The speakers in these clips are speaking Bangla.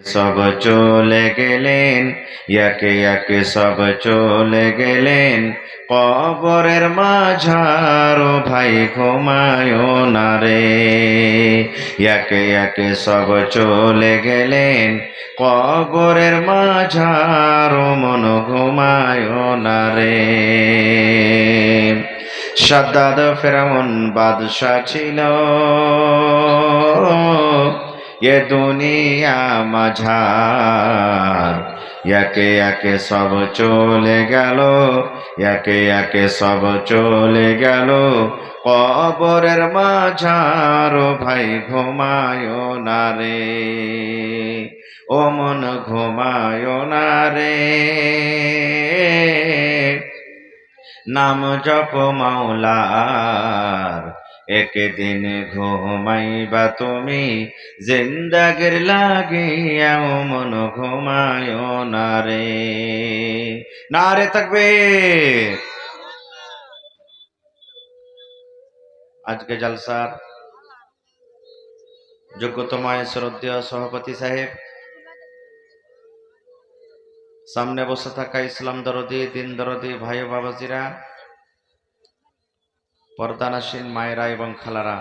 সব চলে গেলেন, একে একে সব চলে গেলেন, কবরের মাঝারো ভাই ঘুমায় না রে। একে একে সব চলে গেলেন, কবরের মাঝারো মন ঘুমায় না রে। শাদ্দাদ ফেরাউন বাদশা ছিল, এ দুনিয়া মাঝার। একে একে সব চলে গেল, একে একে সব চলে গেল, কবরের মাঝার ভাই ঘুমায় না রে। ও মন ঘুমায় না রে, নাম জপ মাওলার। একদিন ঘুমাইবা তুমি, জিন্দাগির লাগিয়া মন ঘুমায় না রে। নারে তাকবীর। আজকে জলসার যোগ্যতম শ্রদ্ধেয় সভাপতি সাহেব, সামনে বসে থাকা ইসলাম দরদি, দিন দরদি ভাই ও বাবাজিরা, পর্দানাসীন মায়েরা এবং খালারা,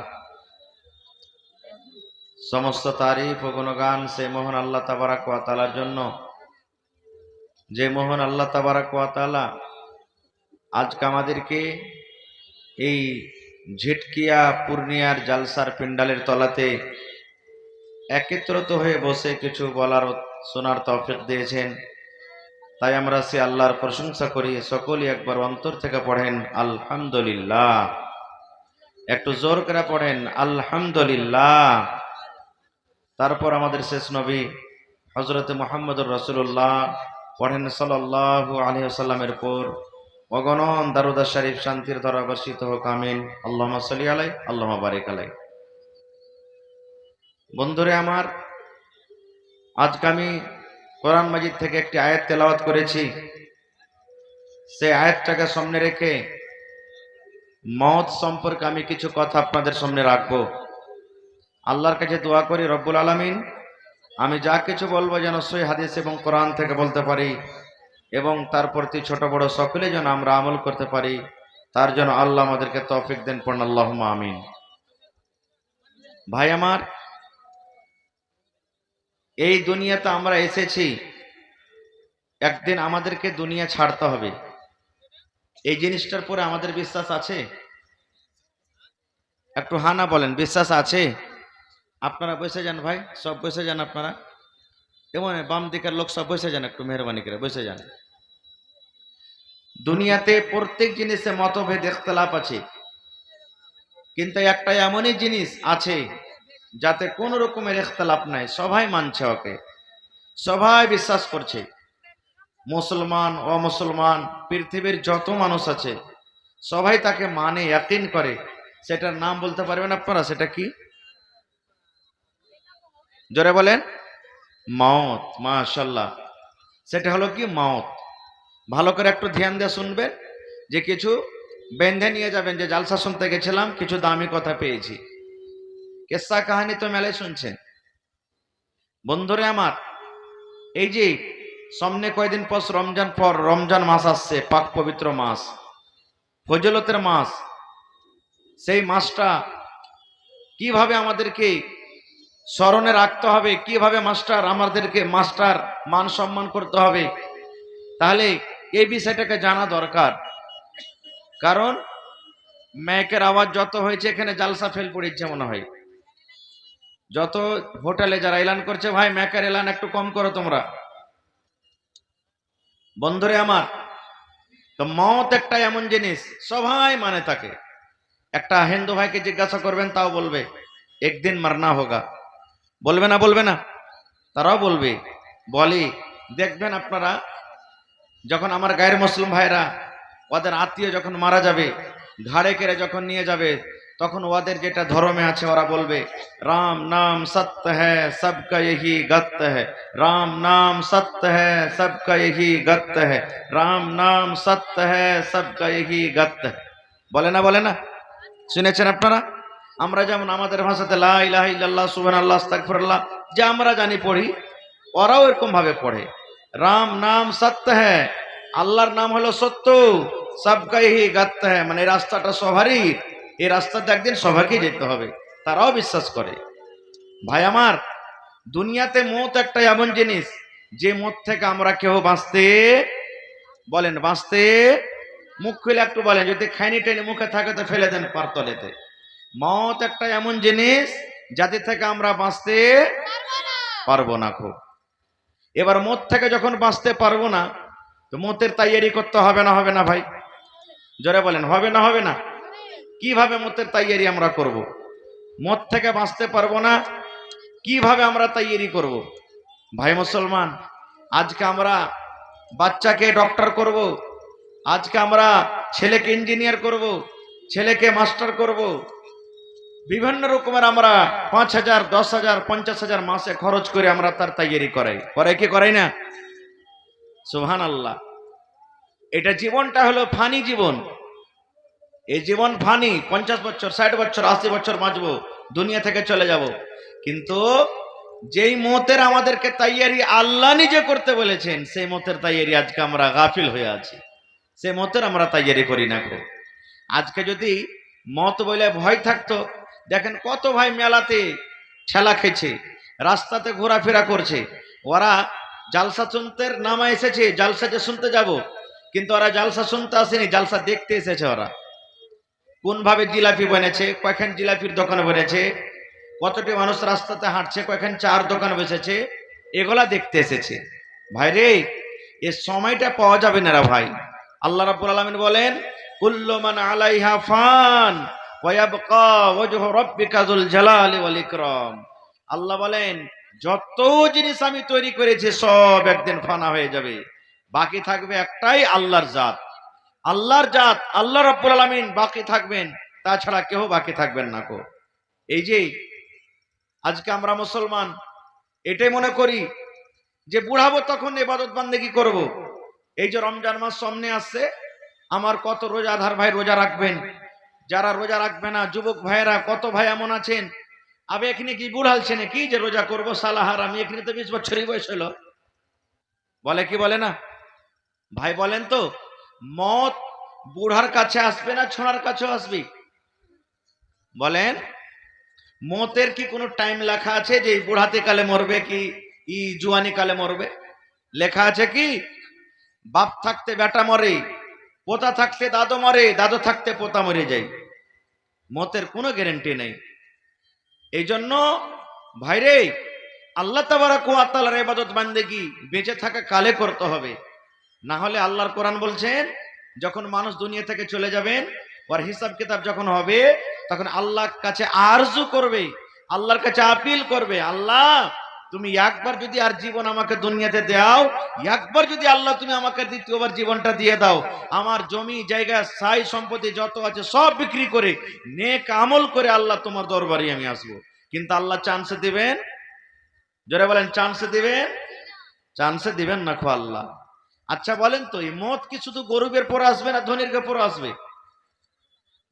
সমস্ত তারিফ ও গুণগান সেই মহান আল্লাহ তাবারাক ওয়া তাআলার জন্য, যে মহান আল্লাহ তাবারাক ওয়া তাআলা আজকে আমাদেরকে এই ঝিটকিয়া পূর্ণিয়ার জালসার পিন্ডালের তলাতে একত্রিত হয়ে বসে কিছু বলার শোনার তৌফিক দিয়েছেন। তাই আমরা সে আল্লাহর প্রশংসা করি। সকলেই একবার অন্তর থেকে পড়েন আলহামদুলিল্লাহ। একটু জোর করে পড়েন আলহামদুলিল্লাহ। তারপর আমাদের শেষ নবী হযরত মুহাম্মদুর রাসূলুল্লাহ পড়েন সাল্লাল্লাহু আলাইহি ওয়াসাল্লামের উপর অগণন দারুদ শরীফ শান্তির ধারা বর্ষিত হোক, আমিন। আল্লাহুম্মা সাল্লি আলাইহি আল্লাহুম্মা বারিক আলাইহি। বন্ধুরে আমার, আজকে আমি কোরআন মাজিদ থেকে একটি আয়াত তেলাওয়াত করেছি। সেই আয়াতটাকে সামনে রেখে মওত সম্পর্কে আমি কিছু কথা আপনাদের সামনে রাখবো। আল্লাহর কাছে দোয়া করি রব্বুল আলামিন আমি যা কিছু বলবো যেন সহিহ হাদিস এবং কোরআন থেকে বলতে পারি, এবং তার প্রতি ছোট বড় সকলে যেন আমরা আমল করতে পারি, তার জন্য আল্লাহ আমাদেরকে তৌফিক দেন। পড়ুন আল্লাহুম্মা আমিন। ভাই আমার, এই দুনিয়াতে আমরা এসেছি, একদিন আমাদেরকে দুনিয়া ছাড়তে হবে। এই জিনিসটার পরে আমাদের বিশ্বাস আছে? একটু হানা বলেন, বিশ্বাস আছে? আপনারা বসে যান ভাই, সব বসে যান। আপনারা এমন বাম দিকের লোক সব বসে যান, একটু মেহরবানি করে বসে যান। দুনিয়াতে প্রত্যেক জিনিসে মতভেদ ইখতিলাফ আছে, কিন্তু একটা এমনই জিনিস আছে যাতে কোন রকমের ইখতিলাফ নাই, সবাই মানছে ওকে, সবাই বিশ্বাস করছে। মুসলমান অমুসলমান পৃথিবীর যত মানুষ আছে সবাই তাকে মানে, ইয়াকিন করে। সেটার নাম বলতে পারবেন আপনারা? সেটা কি? জোরে বলেন। মওত। মাশাআল্লাহ। সেটা হলো কি? মওত। ভালো করে একটু ধ্যান দিয়ে শুনবেন, যে কিছু বেঁধে নিয়ে যাবেন যে জালসা শুনতে গেছিলাম, কিছু দামি কথা পেয়েছি। কিসসা কাহিনী তো মেলে শুনছেন। বন্ধুরে আমার, এই যে সামনে কয়েকদিন পর রমজান মাস আসছে, পাক পবিত্র মাস, ফজিলতের মাস। সেই মাসটা কিভাবে আমাদেরকে স্মরণে রাখতে হবে, কিভাবে আমাদেরকে মাস্টার মান সম্মান করতে হবে, তাহলে এই বিষয়টাকে জানা দরকার। কারণ মাইকের আওয়াজ যত হয়েছে, এখানে জালসা ফেল পড়েছে মনে হয়। যত হোটেলে যারা এলান করছে, ভাই মাইকের এলান একটু কম করো তোমরা। বন্ধুরে আমার, তো মওত একটা এমন জিনিস সবাই মানে থাকে। একটা হিন্দু ভাইকে জিজ্ঞাসা করবেন, তাও বলবে একদিন মারনা হোগা। বলবে না? বলবে না? তারাও বলবে। বলি, দেখবেন আপনারা, যখন আমার গায়ের মুসলিম ভাইরা ওদের আত্মীয় যখন মারা যাবে, ঘাড়ে কেড়ে যখন নিয়ে যাবে, তখন ওদের যেটা ধর্মে আছে ওরা বলবে, রাম নাম সত্য হ্যায় সবকা यही গত্য है, রাম নাম সত্য है सबका यही গত্য है, রাম নাম সত্য है सबका यही গত্য है। বলে না? বলে না? শুনেছেন আপনারা? আমরা যেমন আমাদের ভাষাতে লা ইলাহা ইল্লাল্লাহ সুবহানাল্লাহ আস্তাগফিরুল্লাহ, যে আমরা জানি পড়ি, ওরাও এরকম ভাবে পড়ে, রাম নাম সত্য হ্যাঁ, আল্লাহর নাম হলো সত্য, সবকাই হি গাত্তা হ্যাঁ, মানে এই রাস্তাটা সবারই, এই রাস্তাতে একদিন সবাইকে যেতে হবে, তারাও বিশ্বাস করে। ভাই আমার, দুনিয়াতে মৌত একটা এমন জিনিস যে মত থেকে আমরা কেউ বাঁচতে, বলেন বাঁচতে, মুখ খুলে একটু বলেন, যদি খাইনি টেনে মুখে থাকে তো ফেলে দেন পারতলেতে। মত একটা এমন জিনিস যাতে থেকে আমরা বাঁচতে পারবো না। খুব এবার মত থেকে যখন বাঁচতে পারবো না, তো মতের তৈয়ারি করতে হবে না, হবে না ভাই? জোরে বলেন, হবে না হবে না? কিভাবে মতের তৈয়ারি আমরা করব? মত থেকে বাঁচতে পারবো না, কিভাবে আমরা তৈয়ারি করব? ভাই মুসলমান, আজকে আমরা বাচ্চাকে ডক্টর করব, আজকে আমরা ছেলেকে ইঞ্জিনিয়ার করব, ছেলেকে মাস্টার করব, বিভিন্ন রকমের আমরা 5,000, 10,000, 50,000 মাসে খরচ করে আমরা তার তৈয়ারি করাই কি করাই না? সুবহানাল্লাহ। এটা জীবনটা হলো ফানি জীবন, এই জীবন ফানি, 50 বছর, 60 বছর, 80 বছর বাঁচবো, দুনিয়া থেকে চলে যাব। কিন্তু যেই মতের আমাদেরকে তৈয়ারি আল্লাহ নিজে করতে বলেছেন, সেই মতের তৈয়ারি আজকে আমরা গাফিল হয়ে আছি, সেই মতের আমরা তৈয়ারি করি না। আজকে যদি মত বলে ভয় থাকতো, দেখেন কত ভাই মেলাতে ঠেলা খেয়েছে, রাস্তাতে ঘোরাফেরা করছে, ওরা জালসা শুনতে নামা এসেছে, জালসা যে শুনতে যাব, কিন্তু ওরা জালসা শুনতে আসেনি, জালসা দেখতে এসেছে। ওরা কোন ভাবে জিলাপি বনেছে, কয়খান জিলাপির দোকান বনেছে, কতটি মানুষ রাস্তাতে হাঁটছে, কয়খান চার দোকান বসেছে, এগুলা দেখতে এসেছে। ভাই রে, এ সময়টা পাওয়া যাবে না রে ভাই। আল্লাহ রাব্বুল আলামিন বলেন, কুল্লু মান আলাইহা ফান ওয়া ইয়াবকা ওয়াজহু রাব্বিকা যুল জালালি ওয়াল ইকরাম। আল্লাহ বলেন, যত জিনিস আমি তৈরি করেছি সব একদিন ফানা হয়ে যাবে, বাকি থাকবে একটাই, আল্লাহর জাত। আল্লাহর জাত আল্লাহ রাব্বুল আলামিন বাকি থাকবেন, তাছাড়া কেউ বাকি থাকবেন না। এই যে আজকে আমরা মুসলমান এটাই মনে করি যে বুড়াবো তখন ইবাদত বান্দেগি করব। এই যে রমজান মাস সামনে আসছে, আমার কত রোজাদার ভাই রোজা রাখবেন, যারা রোজা রাখবে না যুবক ভাইয়েরা কত ভাই এমন আছেন, আবে এখানে কি বুড়ালছে নাকি যে রোজা করবো, সালাহার আমি এখানে তো 20 বছরই বয়স হলো, বলে কি বলে না ভাই? বলেন তো, মত বুড়ার কাছে আসবে না ছোড়ার কাছেও আসবে? বলেন, মতের কি কোনো টাইম লেখা আছে যে বুড়াতে কালে মরবে কি জুয়ানি কালে মরবে? লেখা আছে কি? বাপ থাকতে বেটা মরে, পোতা থাকতে দাদু মরে, দাদু থাকতে পোতা মরে যায়। মতের কোনো গ্যারান্টি নেই। এই জন্য ভাইরে, আল্লাহ তাবারাক ওয়া তাআলার ইবাদত বান্দেগি বেঁচে থাকা কালে করতে হবে, না হলে আল্লাহর কোরআন বলছেন, যখন মানুষ দুনিয়া থেকে চলে যাবেন, ওর হিসাব কিতাব যখন হবে, তখন আল্লাহর কাছে আরজু করবে, আল্লাহর কাছে আপিল করবে, আল্লাহ তুমি একবার যদি আর জীবন আমাকে দুনিয়াতে দাও, একবার যদি আল্লাহ তুমি আমাকে দ্বিতীয়বার জীবনটা দিয়ে দাও, আমার জমি জায়গা সাই সম্পত্তি যত আছে সব বিক্রি করে নেক আমল করে আল্লাহ তোমার দরবারে আমি আসবো। কিন্তু আল্লাহ চান্স দিবেন? জোরে বলেন, চান্স দিবেন? চান্স দিবেন না খো আল্লাহ। আচ্ছা বলেন তো, এই মত কি শুধু গরিবের পর আসবে না ধনীর পর আসবে?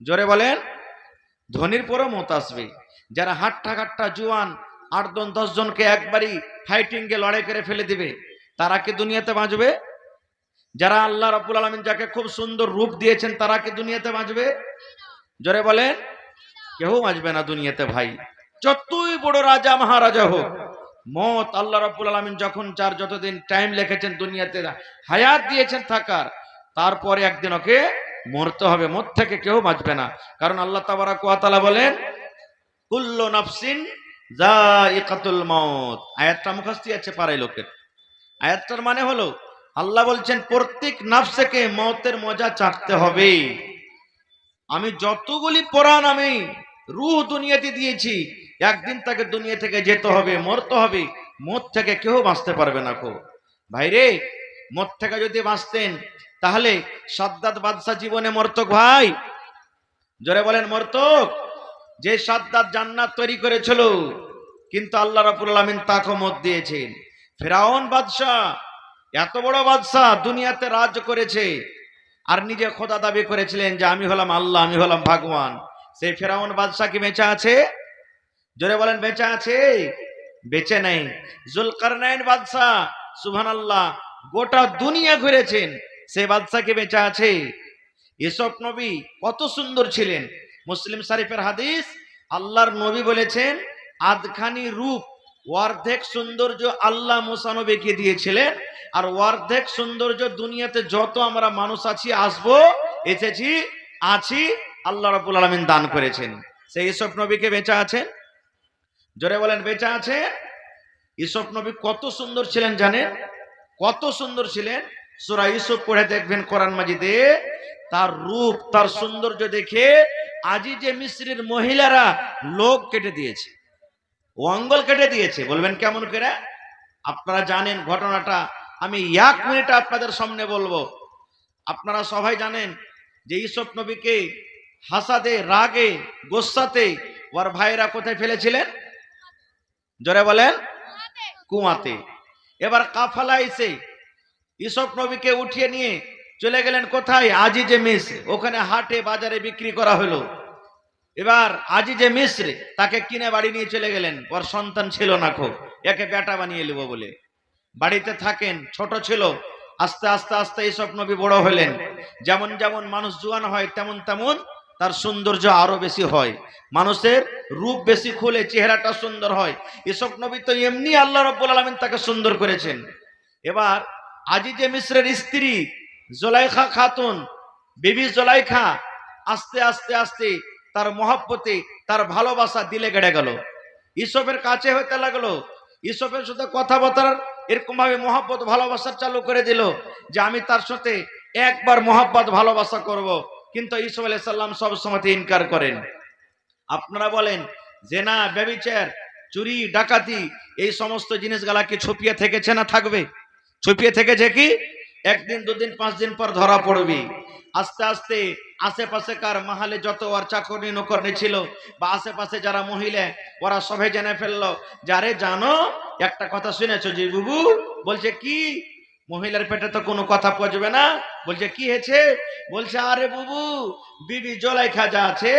জোরে বলেন, ধনীর পরও মত আসবে। যারা হাট্টা কাট্টা জুয়ান 8 জন 10 জনকে একবারই ফাইটিং এ লড়াই করে ফেলে দিবে, তারা কি দুনিয়াতে বাঁচবে? যারা আল্লাহ রাব্বুল আলামিন যাকে খুব সুন্দর রূপ দিয়েছেন, তারা কি দুনিয়াতে বাঁচবে? জোরে বলেন, কেউ বাঁচবে না দুনিয়াতে ভাই, যতই বড় রাজা মহারাজা হোক। মত আল্লাহ রাব্বুল আলামিন যখন যার যতদিন টাইম লিখেছেন দুনিয়াতে হায়াত দিয়েছেন থাকার, তারপরে একদিন ওকে মরতে হবে, মত থেকে কেউ বাঁচবে না। কারণ আল্লাহ তাবারাক ওয়া তাআলা বলেন, কুল্লু নাফসিন যায়িকাতুল মাউত। আয়াতটা মুখস্থ আছে পাড়ায় লোকের। আয়াতটার মানে হলো, আল্লাহ বলছেন প্রত্যেক নফসকে মওতের মজা চাখতে হবে। আমি যতগুলি প্রাণ আমি রূহ দুনিয়াতে দিয়েছি, একদিন তাকে দুনিয়া থেকে যেতে হবে, মরতে হবে, মত থেকে কেউ বাঁচতে পারবে না। ভাইরে, মত থেকে যদি বাঁচতেন তাহলে সাদ্দাত বাদশা জীবনে মরতক ভাই? জোরে বলেন, মরতক? যে সাদ্দাত জান্নাত তৈরি করেছিল, কিন্তু আল্লাহ রাব্বুল আলামিন তাকে মত দিয়েছেন। ফিরাউন বাদশা, এত বড় বাদশা, দুনিয়াতে রাজ করেছে, আর নিজে খোদা দাবি করেছিলেন যে আমি হলাম আল্লাহ, আমি হলাম ভগবান। সেই ফিরাউন বাদশা কি বেঁচে আছে? জোরে বলেন, বেঁচে আছে? বেঁচে নেই। জুলকারনাইন বাদশাহ সুবহানাল্লাহ গোটা দুনিয়া ঘুরেছেন, সে বাদশাকে বেঁচে আছে। ইউসুফ নবী কত সুন্দর ছিলেন। মুসলিম শরীফের হাদিস, আল্লাহর নবী বলেছেন আধখানি রূপ অর্ধেক সৌন্দর্য আল্লাহ মুসা নবীকে দিয়েছিলেন, আর অর্ধেক সৌন্দর্য দুনিয়াতে যত আমরা মানুষ আছি, আসবো, এসেছি, আছি, আল্লাহ রাব্বুল আলামিন দান করেছেন। সেই ইউসুফ নবীকে বেঁচে আছেন, জোরে বলেন বেঁচে আছে। ইউসুফ নবী কত সুন্দর ছিলেন জানেন? কত সুন্দর ছিলেন। সূরা ইউসুফ পড়ে দেখবেন কোরআন মাজিদে, তার রূপ তার সৌন্দর্য দেখে আজিজে মিসরের মহিলারা লোক কেটে দিয়েছে, অঙ্গল কেটে দিয়েছে। বলবেন কেমন করে? আপনারা জানেন ঘটনাটা, আমি 1 মিনিটে আপনাদের সামনে বলবো। আপনারা সবাই জানেন যে ইউসুফ নবীকে হাসাদে, রাগে, গোসাতে ওর ভাইরা কোথায় ফেলেছিলেন? জোরে বলেন, কুয়াতে। এবার কাফালা এসে ইউসুফ নবীকে উঠিয়ে নিয়ে চলে গেলেন কোথায়? আজিজে মিস্র। ওখানে হাটে বাজারে বিক্রি করা হলো। এবার আজিজে মিস্র তাকে কিনে বাড়ি নিয়ে চলে গেলেন। ওর সন্তান ছিল না, খুব একে বেটা বানিয়ে নেব বলে বাড়িতে থাকেন, ছোট ছিল। আস্তে আস্তে আস্তে ইউসুফ নবী বড় হলেন। যেমন যেমন মানুষ জোয়ান হয়, তেমন তেমন তার সৌন্দর্য আরো বেশি হয়, মানুষের রূপ বেশি খুলে, চেহারাটা সুন্দর হয়। ইউসুফ নবী তো এমনি আল্লাহ রাব্বুল আলামিন তাকে সুন্দর করেছেন। এবার আজিজে মিস্রের স্ত্রী জুলাইখা খাতুন, বিবি জুলাইখা আস্তে আস্তে আস্তে তার মহব্বতে, তার ভালোবাসা দিলে গেড়ে গেল, ইউসুফের কাছে হইতে লাগলো। ইউসুফের সাথে কথাবার্তার এরকম ভাবে মহব্বত ভালোবাসা চালু করে দিল যে আমি তার সাথে একবার মহব্বত ভালোবাসা করব। কিন্তু ইউসুফ আলাইহিস সালাম সব সময় ইনকার করেন। আপনারা বলেন জেনা, ব্যভিচার, চুরি, ডাকাতি, এই সমস্ত জিনিসগুলা কি ছুপিয়ে থেকেছে না থাকবে? ছুপিয়ে থেকেছে কি? একদিন, দুদিন, 5 দিন পর ধরা পড়বি। আস্তে আস্তে আশেপাশেকার মাহালে যত ওর চাকরি নকরনি ছিল বা আশেপাশে যারা মহিলা, ওরা সবাই জেনে ফেললো। যারে জানো একটা কথা শুনেছো যে বুবু? বলছে কি? মহিলার পেটে তো কোনো কথা পচবে না। বলছে কি হয়েছে? বলছে আরে বুবু, বিবি জুলাইখা যা আছে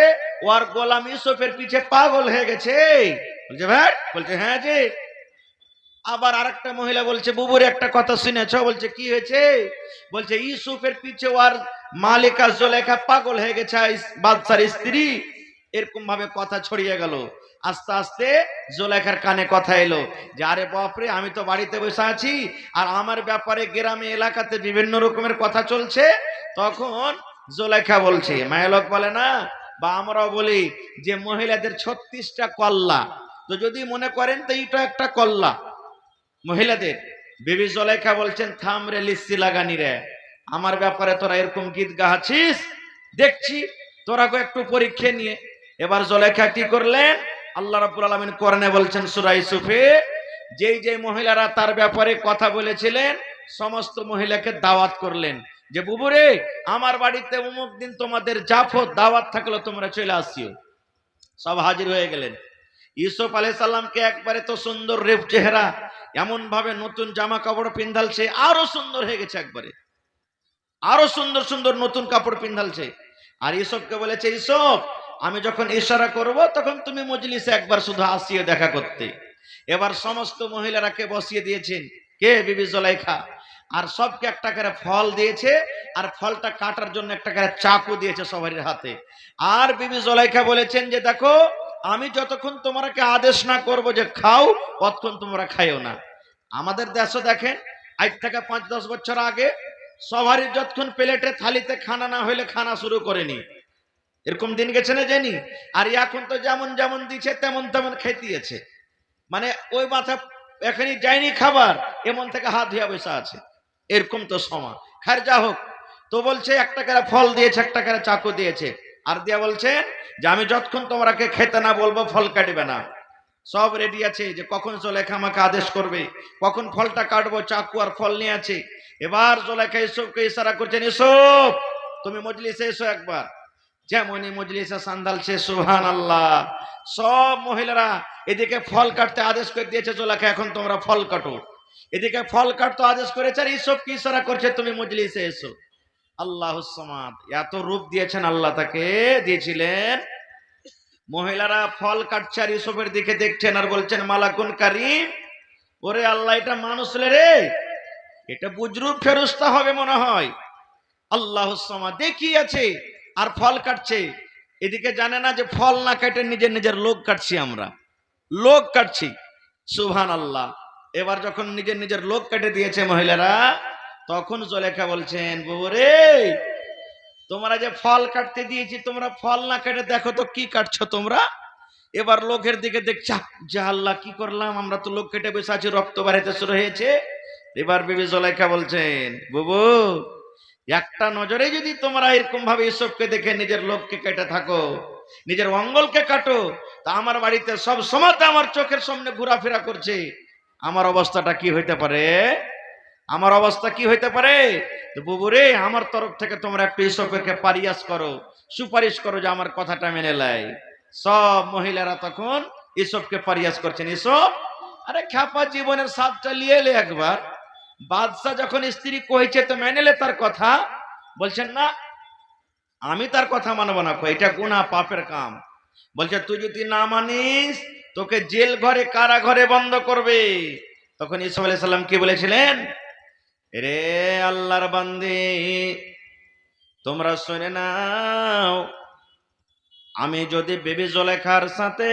ওর গোলাম ইউসুফের পিছে পাগল হয়ে গেছে। বলছে ভাই? বলছে হ্যাঁ জি। আবার আরেকটা মহিলা বলছে বুবুর একটা কথা শুনেছ? বলছে কি হয়েছে? বলছে ইউসুফের পিছে ওর মালিকা জুলাইখা পাগল হয়ে গেছে, বাদশার স্ত্রী। এরকম ভাবে কথা ছড়িয়ে গেল। আস্তে আস্তে জুলাইখার কানে কথা এলো যে আরে বাপরে, আমি তো বাড়িতে বসে আছি আর আমার ব্যাপারে গ্রামে এলাকাতে বিভিন্ন রকমের কথা চলছে। তখন জুলাইখা বলছে, মায়ালোক বলে না বা আমরাও বলি যে মহিলাদের 36টা কল্লা। তো যদি মনে করেন তো এটা একটা কল্লা মহিলাদের। বিবি জুলাইখা বলছেন থাম রে লিসি লাগানি রে, আমার ব্যাপারে তোরা এরকম গীত গাচ্ছিস, দেখছি তোরা একটু পরীক্ষা নিয়ে। এবার জুলাইখা কি করলেন? আল্লাহ রাব্বুল আলামিন কোরআনে বলছেন সূরা ইউসুফে, যেই যে মহিলারা তার ব্যাপারে কথা বলেছিলেন সমস্ত মহিলাকে দাওয়াত করলেন যে বুবুরে, আমার বাড়িতে অমুক দিন তোমাদের জাফর দাওয়াত থাকলো, তোমরা চলে আসিও। সব হাজির হয়ে গেলেন। ইউসুফ আলাইহিস সালামকে একবারে তো সুন্দর রেপ চেহারা, এমন ভাবে নতুন জামা কাপড় পিন্ধালছে, আরো সুন্দর হয়ে গেছে, একবারে আরো সুন্দর সুন্দর নতুন কাপড় পিন্ধালছে। আর ইউসুফকে বলেছে ইউসুফ, আমি যখন ইশারা করব তখন তুমি মজলিসে একবার শুধু আসিয়ে দেখা করতে। এবার সমস্ত মহিলারাকে বসিয়ে দিয়েছেন, কে? বিবি জুলাইখা। আর সবকে একটা করে ফল দিয়েছে, আর ফলটা কাটার জন্য একটা করে চাকু দিয়েছে সবার হাতে। আর বিবি জুলাইখা বলেছেন যে দেখো, আমি যতক্ষণ তোমাকে আদেশ না করব যে খাও, ততক্ষণ তোমরা খাইও না। আমাদের দেশে দেখেন আজ থেকে 5-10 বছর আগে সবারই যতক্ষণ প্লেটে থালিতে খানা না হইলে খানা শুরু করেনি, এরকম দিন গেছে না জানি। আর এখন তো যেমন যেমন দিচ্ছে তেমন তেমন খাইতেছে, মানে ওই মাথা এখনই যায়নি খাবার, এমন থেকে হাত ধুয়া বসে আছে, এরকম তো সময়। খার যা হোক, তো বলছে একটা করে ফল দিয়েছে, একটা করে চাকু দিয়েছে, আর দিয়া বলছেন যে আমি যতক্ষণ তোমাকে খেতে না বলবো ফল কাটবে না। সব রেডি আছে যে কখন জুলাইখা আমাকে আদেশ করবে, কখন ফলটা কাটবো, চাকু আর ফল নিয়ে আছে। এবার জুলাইখা ইউসুফকে ইশারা করছেন, ইউসুফ তুমি মজলিসে এসো একবার। যেমনই মজলিসে সান্দালছে, সুবহানাল্লাহ, সব মহিলারা এদিকে ফল কাটতে আদেশ করে দিয়েছে জুলাইখা, এখন তোমরা ফল কাটো। এদিকে ফল কাটতে আদেশ করেছে, আর ইউসুফকে ইশারা করছে তুমি মজলিসে এসো। আল্লাহুস সামাদ, এত রূপ দিয়েছেন আল্লাহ, তাকে দিয়েছিলেন মহিলারা ফল কাটছে আর ইউসুফের দিকে দেখছেন আর বলছেন মালাকুন কারীম, ওরে আল্লাহ, এটা মানুষ রে, এটা বুজরুগ ফেরেশতা হবে মনে হয়। আল্লাহুস সামাদ দেখি আছে আর ফল কাটছে, এদিকে জানে না যে ফল না কেটে নিজের নিজের লোক কাটছি, আমরা লোক কাটছি। সুবহানাল্লাহ। এবার যখন নিজের নিজের লোক কেটে দিয়েছে মহিলারা, তখন জুলেখা বলছেন, বাবু রে, তোমরা যে ফল কাটতে দিয়েছি, তোমরা ফল না কেটে দেখো তো কি কাটছো তোমরা। এবার লোকের দিকে দেখছে, যা আল্লাহ, কি করলাম, আমরা তো লোক কেটে বসে আছি, রক্ত বাড়াইতে শুরু হয়েছে। এবার বিবি জুলেখা বলছেন, বাবু, একটা নজরে যদি তোমরা এরকম ভাবে ইউসুফকে দেখে নিজের লোককে কেটে থাকো, নিজের অঙ্গলকে কাটো, তা আমার বাড়িতে সব সময় আমার চোখের সামনে ঘোরাফেরা করছে, আমার অবস্থাটা কি হইতে পারে, আমার অবস্থা কি হইতে পারে। তো বাবু রে, আমার তরফ থেকে তোমরা একটু ইউসুফকে পারিয়াস করো, সুপারিশ করো যে আমার কথাটা মেনে নেয়। সব মহিলারা তখন ইউসুফকে পারিয়াস করছেন। ইউসুফ, আরে খ্যাপা, জীবনের স্বাদটা লিয়ে এলে একবার। বাদশা যখন স্ত্রী কইছে তো মেনে লে তার কথা। বলছেন না, আমি তার কথা মানবো না, এটা গুনাহ, পাপের কাম। বলছে তুই যদি না মানিস, তোকে জেল ঘরে, কারাঘরে বন্ধ করবে। তখন ইউসুফ আলাইহিস সালাম কি বলেছিলেন, রে আল্লাহর বান্দী, তোমরা শুনে নাও, আমি যদি বিবি জুলেখার সাথে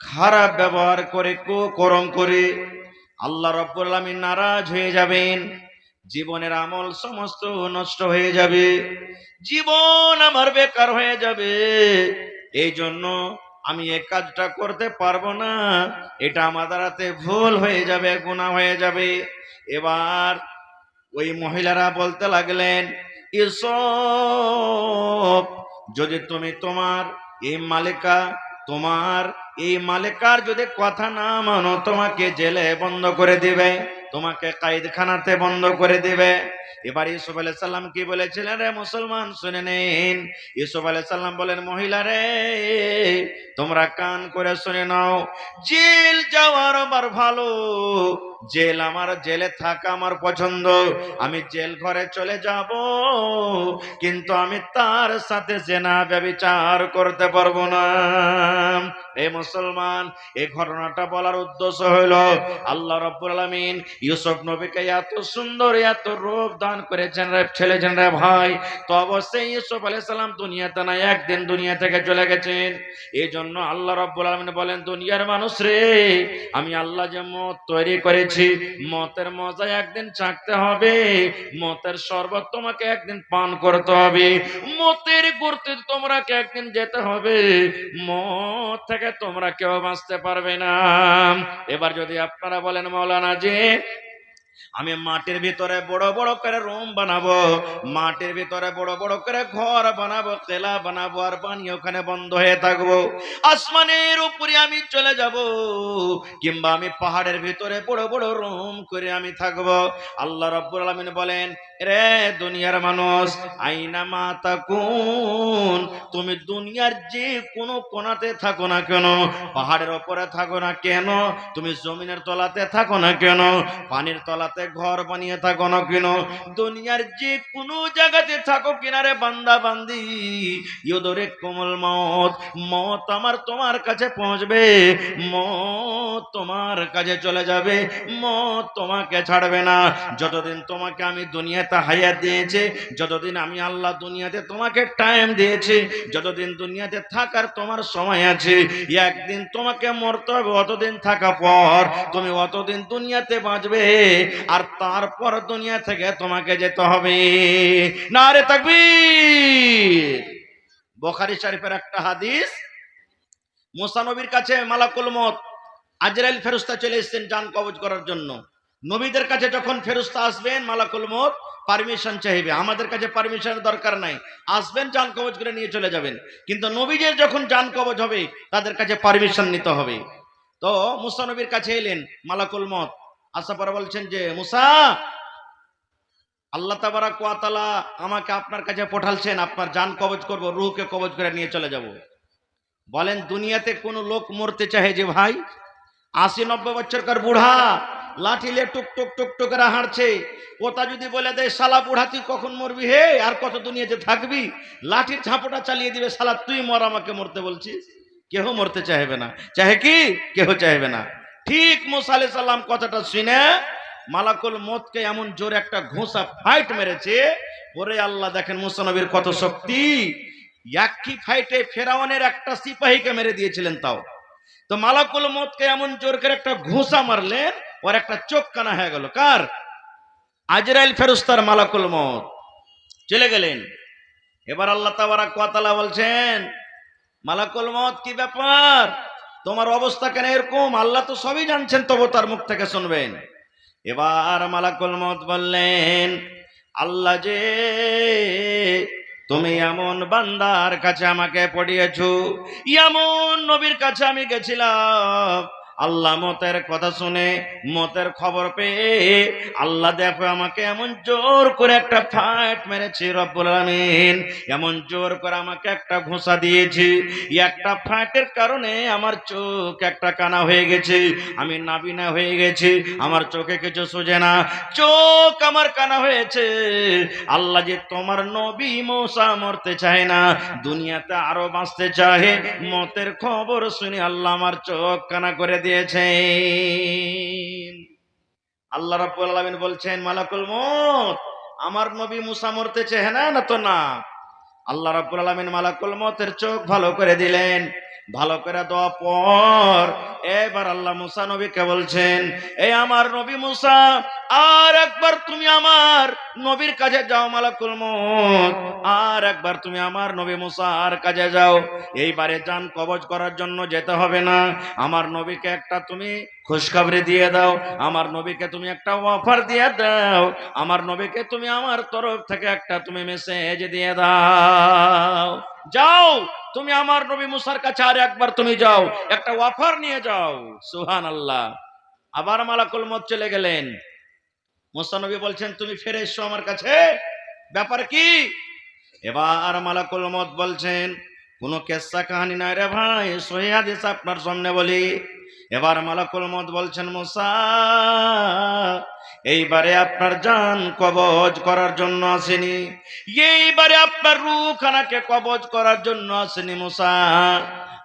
খারাপ ব্যবহার করে, কুকর্ম করে, আল্লাহ রাব্বুল আলামিন নারাজ হয়ে যাবেন, জীবনের আমল সমস্ত নষ্ট হয়ে যাবে, জীবন আমার বেকার হয়ে যাবে। এই জন্য আমি এই কাজটা করতে পারবো না, এটা আমাদের হাতে ভুল হয়ে যাবে, গুনাহ হয়ে যাবে। এবার ওই মহিলারা বলতে লাগলেন, ইউসুফ, যদি তুমি তোমার এই মালিকা, তোমার এই মালিকার যদি কথা না মানো, তোমাকে জেলে বন্ধ করে দিবে, তোমাকে কায়দখানাতে বন্ধ করে দিবে। এবার ইউসুফ আলাইহিস সালাম কি বলেছিলেন, রে মুসলমান শুনে নিন। ইউসুফ আলাইহিস সালাম বলেন, মহিলা রে, তোমরা কান করে শুনে নাও, জেল যাওয়ার আমার ভালো, জেল আমার, জেলে থাকা আমার পছন্দ, আমি জেল ঘরে চলে যাব, কিন্তু আমি তার সাথে জেনা ব্যভিচার করতে পারবো না। এই মুসলমান, এই ঘটনাটা বলার উদ্দেশ্য হইল, আল্লাহ রাব্বুল আলামিন ইউসুফ নবীকে এত সুন্দর, এত রূপ দান করেছেন রে ছেলেছেন রে ভাই। তো অবশ্যই ইউসুফ আলাইহিস সালাম দুনিয়াতে না, একদিন দুনিয়া থেকে চলে গেছেন। এই জন্য আল্লাহ রাব্বুল আলামিন বলেন, দুনিয়ার মানুষ রে, আমি আল্লাহ যে মত তৈরি করেছি, মতের মজা একদিন চাকতে হবে, মতের শরবত তোমাকে একদিন পান করতে হবে, মতের গর্তে তোমরা একদিন যেতে হবে, মত থেকে তোমরা কেউ বাঁচতে পারবে না। এবার যদি আপনারা বলেন, মাওলানা জি, আমি মাটির ভিতরে বড় বড় করে রুম বানাবো, মাটির ভিতরে বড় বড় করে ঘর বানাবো, কেলা বানাবো, আর পানি ওখানে বন্ধ হয়ে থাকবো, আসমানের উপরে আমি চলে যাব, কিংবা আমি পাহাড়ের ভিতরে বড় বড় রুম করে আমি থাকবো। আল্লাহ রাব্বুল আলামিন বলেন, রে দুনিয়ার মানুষ, আইনা মা তাকুন, তুমি দুনিয়ার যে কোনো কোণাতে থাকো না কেন, পাহাড়ের উপরে থাকো না কেন, তুমি জমিনের তলাতে থাকো না কেন, পানির তলাতে ঘর বানিয়ে থাকো না কেন, দুনিয়ার যে কোনো জায়গাতে থাকো কিনারে বান্দা বান্দি, ইউদরে কোমল মত, মত আমার তোমার কাছে পৌঁছবে, মত তোমার কাছে চলে যাবে, মত তোমাকে ছাড়বে না। যতদিন তোমাকে আমি দুনিয়াতে হায়াত দিয়েছি, যতদিন আমি আল্লাহ দুনিয়াতে তোমাকে টাইম দিয়েছি, যতদিন দুনিয়াতে থাকার তোমার সময় আছে, একদিন তোমাকে মরতে হবে, অতদিন থাকা পর তুমি অতদিন দুনিয়াতে বাঁচবে, আর তারপর দুনিয়া থেকে তোমাকে যেতে হবে। নারে তাকবীর। বুখারী শরীফের একটা হাদিস, মুসা নবীর কাছে মালাকুল মউত আজরাইল ফেরেশতা চলে এসেছেন জান কবজ করার জন্য। নবীদের কাছে যখন ফেরেশতা আসবেন, মালাকুল মউত পারমিশন চাইবে, আমাদের কাছে পারমিশনের দরকার নাই, আসবেন জান কবজ করে নিয়ে চলে যাবেন। কিন্তু নবীদের যখন জান কবজ হবে, তাদের কাছে পারমিশন নিতে হবে। তো মুসা নবীর কাছে এলেন মালাকুল মউত, আসার পরে বলছেন যে, মুসা, আল্লাহ তাবারাক ওয়া তাআলা আমাকে আপনার কাছে পাঠালছেন, আপনার জান কবজ করব, রূহকে কবজ করে নিয়ে চলে যাব। বলেন, দুনিয়াতে কোন লোক মরতে চাহে যে ভাই, 80-90 বছরকার বুড়া, লাঠি নিয়ে টুক টুক টুক টুক করে হাঁটছে। ওটা যদি বলে দেয় শালা বুড়া তুই কখন মরবি হে, আর কত দুনিয়াতে থাকবি, লাঠির ঝাঁপটা চালিয়ে দিবে, শালা তুই মর, আমাকে মরতে বলছিস। কেহ মরতে চাইবে না, চাহে কি, কেহ চাইবে না। ঠিক মুসা আলাইহিস সালাম কথাটা শুনে মালাকুল মউতকে এমন জোরে একটা ঘোষা ফাইট মেরেছে। ওরে আল্লাহ, দেখেন মুসা নবীর কত শক্তি। একই ফাইটে ফেরাউনের একটা সিপাহীকে মেরে দিয়েছিলেন তাও। তো মালাকুল মউতকে এমন জোর করে একটা ঘোষা মারলেন, ওর একটা চোখ কানা হয়ে গেল। কার? আজরাইল ফেরেশতার। মালাকুল মউত চলে গেলেন। এবার আল্লাহ তাবারাক ওয়া তাআলা বলছেন, মালাকুল মউত কি ব্যাপার, তোমার অবস্থা কেন এরকম? আল্লাহ তো সবই জানছেন, তবু তার মুখ থেকে শুনবেন। এবার মালাকুল মউত বললেন, আল্লাহ যে তুমি এমন বান্দার কাছে আমাকে পড়িয়েছো, এমন নবীর কাছে আমি গেছিলাম, আল্লাহ মতের কথা শুনে, মতের খবর পেয়ে আল্লাহ দেখো আমাকে এমন জোর করে একটা ফাইট মেরেছে রব্বুল আলামিন, এমন জোর করে আমাকে একটা ঘোষা দিয়েছে। একটা ফাইটের কারণে আমার চোখ একটা কানা হয়ে গেছে, আমি নাবিনা হয়ে গেছি, আমার চোখে কিছু সোজে না, চোখ আমার কানা হয়েছে। আল্লাহ যে তোমার নবী মুসা মরতে চায় না, দুনিয়াতে আরো বাঁচতে চায়, মতের খবর শুনে আল্লাহ আমার চোখ কানা করে দিয়েছেন। আল্লাহ রাব্বুল আলামিন বলছেন, মালাকুল মউত আমার নবী মুসা মরতে চায় না, না তো না। আল্লাহ রাব্বুল আলামিন মালাকুল মউতের চোখ ভালো করে দিলেন। ভালো করে দেওয়া পর এবার আল্লাহ মুসা নবীকে বলছেন, এই আমার নবী মুসা, আর একবার তুমি আমার নবীর কাছে যাও। মালাকুল মউত, আর একবার তুমি আমার নবী মুসার কাছে যাও। এইবারে জান কবজ করার জন্য যেতে হবে না, আমার নবীকে একটা তুমি খুশখবরি দিয়ে দাও, আমার নবীকে তুমি একটা অফার দিয়ে দাও, আমার নবীকে তুমি আমার তরফ থেকে একটা তুমি মেসেজ দিয়ে দাও। যাও তুমি আমার নবী মুসার কাছে আর একবার তুমি যাও, একটা অফার নিয়ে যাও। সুবহানাল্লাহ। আবার মালাকুল মউত চলে গেলেন। মুসা নবী বলছেন, তুমি ফিরে এসো আমার কাছে, ব্যাপার কি? এবার মালাকুল মউত বলছেন, কোনো কেসা কাহিনী নাই রে ভাই, সহিহ হাদিস আপনার সামনে বলি। এবার মালাকুল মউত বলছেন, মুসা এইবারে আপনার জান কবজ করার জন্য আসেনি, এইবারে আপনার রূহখানাকে কবজ করার জন্য আসেনি মুসা।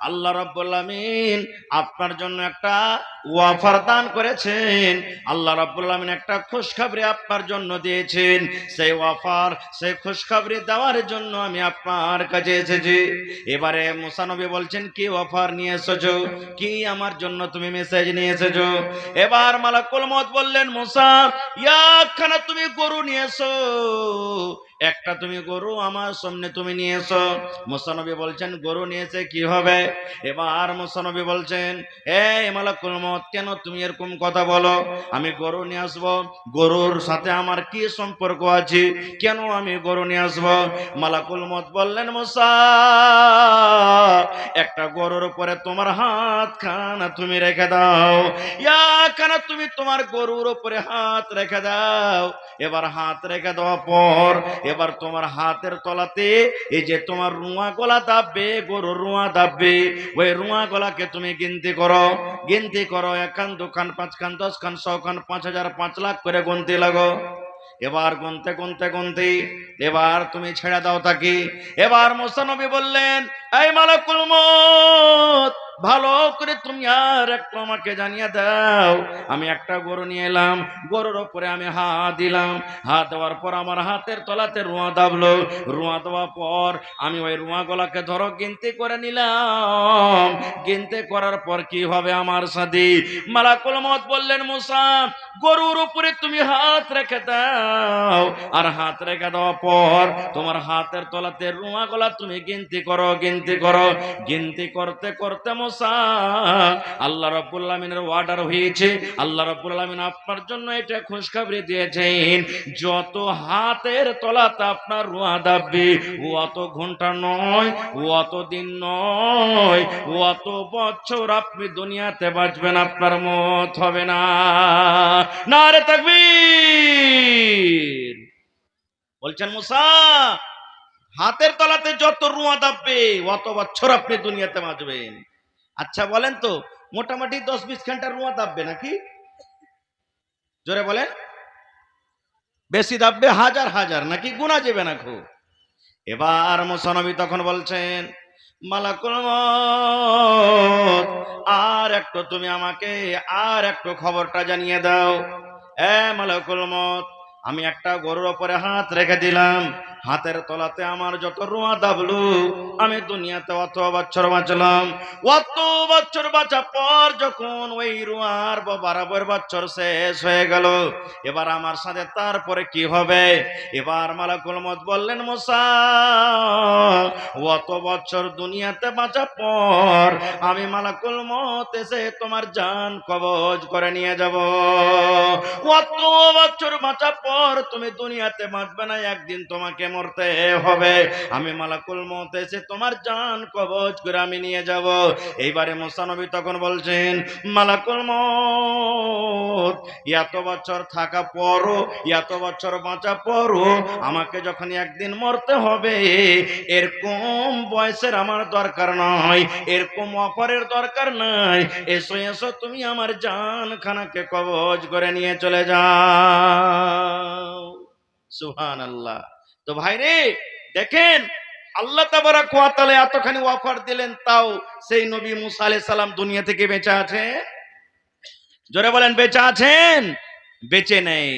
আল্লাহ রাব্বুল আলামিন আপনার জন্য একটা ওয়াফার দান করেছেন, আল্লাহ রাব্বুল আলামিন একটা খুশখবরি আপনার জন্য দিয়েছেন। সেই ওয়াফার, সেই খুশখবরি দেওয়ার জন্য আমি আপনার কাছে এসেছি। এবারে মুসা নবী বলছেন, কি ওয়াফার নিয়ে এসেছো, কি আমার জন্য তুমি মেসেজ নিয়ে এসেছো? এবার মালাকুল মউত বললেন, মুসা একখানা তুমি গরু নিয়ে এসো, একটা তুমি গরু আমার সামনে তুমি নিয়ে এসো। মুসা নবী বলছেন, গরু নিয়ে এসে কি হবে? এবার মুসা নবী বলছেন, এই মালাকুল মউত, কেন তুমি এরকম কথা বলো? আমি গরু নিয়ে আসবো, গরুর সাথে আমার কি সম্পর্ক আছে, কেন আমি গরু নিয়ে আসবো? মালাকুল মউত বললেন, মুসা একটা গরুর উপরে তোমার হাত খানা তুমি রেখে দাও, ইয়াখানা তুমি তোমার গরুর উপরে হাত রেখে দাও। এবার হাত রেখে দেওয়ার পর এবার তোমার হাতের তলাতে এই যে তোমার রুয়া গলা দাববে, গরুর রুয়া দাববে, ওই রুয়া গলাকে তুমি গিনতি করো, গিনতি করো, 1 খান 2 খান 5 খান 10 খান 100 খান 5000 5 লাখ করে গুনতে লাগো। এবার গুনতে গুনতে গুনতে এবার তুমি ছেড়ে দাও তাকে। এবার মুসা নবী বললেন, এই মালাকুল মউত, ভালো করে তুমি আর একটু আমাকে জানিয়ে দাও, আমি একটা গরু নিয়ে এলাম, গরুর উপরে আমি হাত দিলাম, হাত দেওয়ার পর আমার হাতের তলাতে রুয়া দাবলো, রুয়া দেওয়ার পর আমি ওই রুয়া গলাকে ধরো গিনতি করে নিলাম, গিনতি করার পর কি হবে আমার সাথে? মালাকুল মউত বললেন, মুসা গরুর উপরে তুমি হাত রেখে দাও, আর হাত রেখে দেওয়ার পর তোমার হাতের তলাতে রুয়া গলা তুমি গিনতি করো, গিনতি করো। গিনতি করতে করতে মুসা আল্লাহ রাব্বুল আলামিনের অর্ডার হয়েছে, আল্লাহ রাব্বুল আলামিন আপনার জন্য এটা খুশখবরি দিয়েছেন, যত হাতের তলাতে আপনার রুয়া দাববে, অত ঘন্টা নয়, অত দিন নয়, অত বছর আপনি দুনিয়াতে বাঁচবেন, আপনার মত হবে না। নারে তাকবীর। বলছেন, মুসা হাতের তলাতে যত রুয়া দাববে অত বছর আপনি দুনিয়াতে বাঁচবেন। আচ্ছা বলেন তো, মোটামুটি 10-20 ঘন্টা রুয়া দাববে নাকি? জোরে বলেন, বেশি দাববে হাজার হাজার নাকি গুণা যাবে না খুব। এবার মুসানবী তখন বলছেন, মালাকুল মউত, আর একটু তুমি আমাকে আর একটু খবরটা জানিয়ে দাও। মালাকুল মউত, আমি একটা গরুর উপরে হাত রেখে দিলাম, হাতের তলাতে আমার যত রোয়া দাবলু, আমি দুনিয়াতে অত বছর বাঁচলাম, অত বছর বাঁচা পর যখন ওই রোয়ার বরাবর বছর শেষ হয়ে গেল, এবার আমার সাথে তারপরে কি হবে? এবার মালাকুল মউত বললেন, মুসা, অত বছর দুনিয়াতে বাঁচা পর আমি মালাকুল মউত এসে তোমার জান কবজ করে নিয়ে যাব। অত বছর বাঁচা পর তুমি দুনিয়াতে বাঁচবে না, একদিন তোমাকে মরতে হবে, আমি মালাকুল মউত এসে তোমার জান কবজ করে আমি নিয়ে যাব। এইবারে মুসা নবী তখন বলছেন, মালাকুল মউত, এত বছর থাকা পরও, এত বছর বাঁচা পরও আমাকে যখন একদিন মরতে হবে, এরকম বয়সের আমার দরকার নয়, এরকম অফারের দরকার নাই, এসো এসো তুমি আমার জান খানাকে কবজ করে নিয়ে চলে যাও। সুবহানাল্লাহ। তো ভাইরে দেখেন, আল্লাহ তাবারাক ওয়া তাআলা এতখানি অফার দিলেন, তাও সেই নবী মুসা আলাইহিস সালাম দুনিয়া থেকে বেঁচে আছে? জোরে বলেন, বেঁচে আছেন? বেঁচে নেই।